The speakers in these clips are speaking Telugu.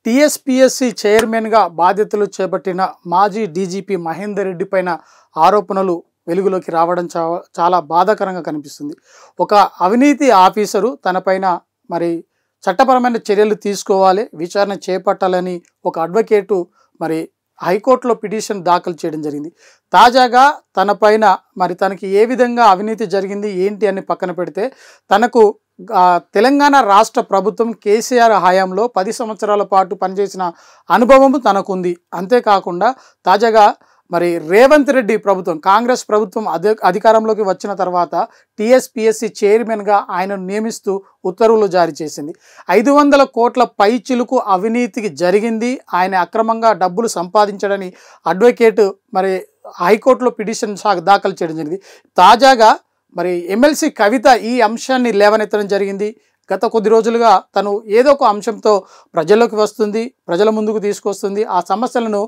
టీఎస్పీఎస్సీ చైర్మన్గా బాధ్యతలు చేపట్టిన మాజీ డీజీపీ మహేందర్ రెడ్డి పైన ఆరోపణలు వెలుగులోకి రావడం చాలా బాధాకరంగా కనిపిస్తుంది. ఒక అవినీతి ఆఫీసరు తనపైన మరి చట్టపరమైన చర్యలు తీసుకోవాలి, విచారణ చేపట్టాలని ఒక అడ్వకేటు మరి హైకోర్టులో పిటిషన్ దాఖలు చేయడం జరిగింది. తాజాగా తనపైన మరి తనకి ఏ విధంగా అవినీతి జరిగింది ఏంటి అని పక్కన పెడితే, తనకు తెలంగాణ రాష్ట్ర ప్రభుత్వం కేసీఆర్ హయాంలో 10 సంవత్సరాల పాటు పనిచేసిన అనుభవం తనకుంది. అంతేకాకుండా తాజాగా మరి రేవంత్ రెడ్డి ప్రభుత్వం, కాంగ్రెస్ ప్రభుత్వం అధికారంలోకి వచ్చిన తర్వాత టీఎస్పీఎస్సీ చైర్మన్గా ఆయనను నియమిస్తూ ఉత్తర్వులు జారీ చేసింది. 500 కోట్ల పైచిలుకు అవినీతికి జరిగింది, ఆయన అక్రమంగా డబ్బులు సంపాదించడని అడ్వకేట్ మరి హైకోర్టులో పిటిషన్ దాఖలు చేయడం జరిగింది. తాజాగా మరి ఎమ్మెల్సీ కవిత ఈ అంశాన్ని లేవనెత్తడం జరిగింది. గత కొద్ది రోజులుగా తను ఏదో ఒక అంశంతో ప్రజల్లోకి వస్తుంది, ప్రజల ముందుకు తీసుకొస్తుంది. ఆ సమస్యలను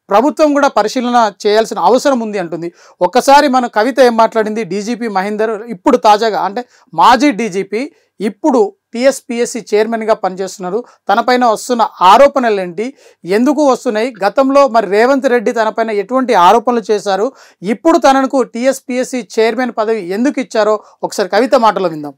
ప్రభుత్వం కూడా పరిశీలన చేయాల్సిన అవసరం ఉంది అంటుంది. ఒక్కసారి మన కవిత ఏం మాట్లాడింది, డీజీపీ మహేందర్ ఇప్పుడు తాజాగా అంటే మాజీ డీజీపీ ఇప్పుడు టీఎస్పీఎస్సీ చైర్మన్గా పనిచేస్తున్నారు. తనపైన వస్తున్న ఆరోపణలు ఏంటి, ఎందుకు వస్తున్నాయి, గతంలో మరి రేవంత్ రెడ్డి తనపైన ఎటువంటి ఆరోపణలు చేశారు, ఇప్పుడు తనకు టీఎస్పీఎస్సీ చైర్మన్ పదవి ఎందుకు ఇచ్చారో ఒకసారి కవిత మాటలో విందాం.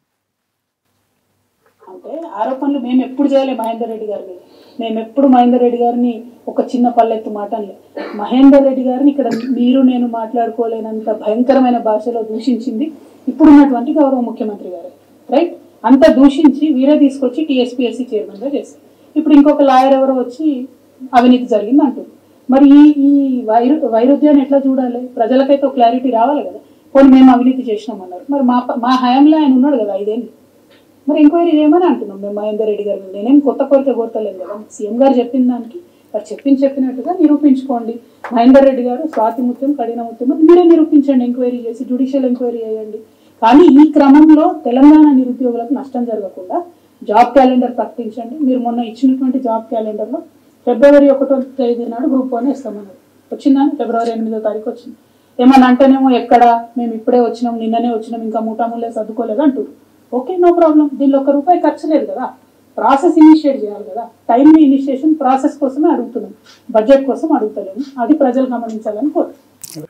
అంటే ఆరోపణలు మేము ఎప్పుడు చేయలే మహేందర్ రెడ్డి గారి మీద. మేము ఎప్పుడు మహేందర్ రెడ్డి గారిని ఒక చిన్న పల్లెత్తు మాటలే. మహేందర్ రెడ్డి గారిని ఇక్కడ మీరు నేను మాట్లాడుకోలేనంత భయంకరమైన భాషలో దూషించింది ఇప్పుడున్నటువంటి గౌరవ ముఖ్యమంత్రి గారు. రైట్, అంత దూషించి వీరే తీసుకొచ్చి టీఎస్పీఎస్సీ చైర్మన్గా చేస్తారు. ఇప్పుడు ఇంకొక లాయర్ ఎవరో వచ్చి అవినీతి జరిగింది అంటుంది. మరి ఈ వైరుధ్యాన్ని ఎట్లా చూడాలి? ప్రజలకైతే ఒక క్లారిటీ రావాలి కదా. పోనీ మేము అవినీతి చేసినామన్నారు, మరి మా హయాంలో ఆయన ఉన్నాడు కదా 5 ఏళ్ళు, మరి ఎంక్వైరీ చేయమని అంటున్నాం మేము మహేందర్ రెడ్డి గారి. నేనేం కొత్త కోరిక కోరతలేదు కదా. సీఎం గారు చెప్పిన దానికి వారు చెప్పినట్టుగా నిరూపించుకోండి. మహేందర్ రెడ్డి గారు స్వాతి ముత్యం కడిన ముత్యం మీరే నిరూపించండి, ఎంక్వైరీ చేసి జ్యుడిషియల్ ఎంక్వైరీ చేయండి. కానీ ఈ క్రమంలో తెలంగాణ నిరుద్యోగులకు నష్టం జరగకుండా జాబ్ క్యాలెండర్ ప్రకటించండి. మీరు మొన్న ఇచ్చినటువంటి జాబ్ క్యాలెండర్లో ఫిబ్రవరి 1వ తేదీ నాడు గ్రూప్ 1 ఇస్తామన్నారు. వచ్చిందని ఫిబ్రవరి 8వ తారీఖు వచ్చింది. ఏమన్నా అంటేనేమో ఎక్కడ మేము ఇప్పుడే వచ్చినాం, నిన్ననే వచ్చినాం, ఇంకా మూటాములే సర్దుకోలేదు అంటారు. Okay, no problem. దీనిలో ₹1 ఖర్చు లేదు కదా. ప్రాసెస్ ఇనిషియేట్ చేయాలి కదా. టైమ్లీ ఇనిషియేషన్ ప్రాసెస్ కోసమే అడుగుతున్నాం, బడ్జెట్ కోసం అడుగుతలేము. అది ప్రజలు గమనించాలని కోరుతున్నాం.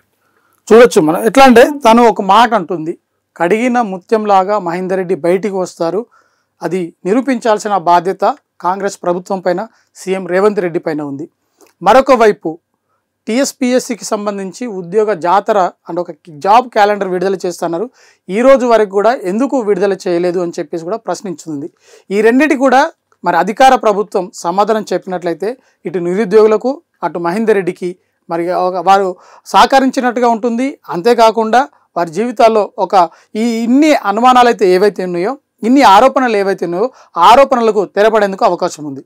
చూడొచ్చు మనం ఎట్లా అంటే, తను ఒక మాట అంటుంది, కడిగిన ముత్యంలాగా మహేందర్ రెడ్డి బయటికి వస్తారు, అది నిరూపించాల్సిన బాధ్యత కాంగ్రెస్ ప్రభుత్వం పైన, సీఎం రేవంత్ రెడ్డి పైన ఉంది. మరొక వైపు టీఎస్పీఎస్సీకి సంబంధించి ఉద్యోగ జాతర అంటే ఒక జాబ్ క్యాలెండర్ విడుదల చేస్తున్నారు. ఈ రోజు వరకు కూడా ఎందుకు విడుదల చేయలేదు అని చెప్పేసి కూడా ప్రశ్నించుతుంది. ఈ రెండింటి కూడా మరి అధికార ప్రభుత్వం సమాధానం చెప్పినట్లయితే ఇటు నిరుద్యోగులకు అటు మహేందర్ రెడ్డికి మరి వారు సహకరించినట్టుగా ఉంటుంది. అంతేకాకుండా వారి జీవితాల్లో ఇన్ని అనుమానాలు అయితే ఏవైతే ఉన్నాయో, ఇన్ని ఆరోపణలు ఏవైతే ఉన్నాయో ఆరోపణలకు తెరపడేందుకు అవకాశం ఉంది.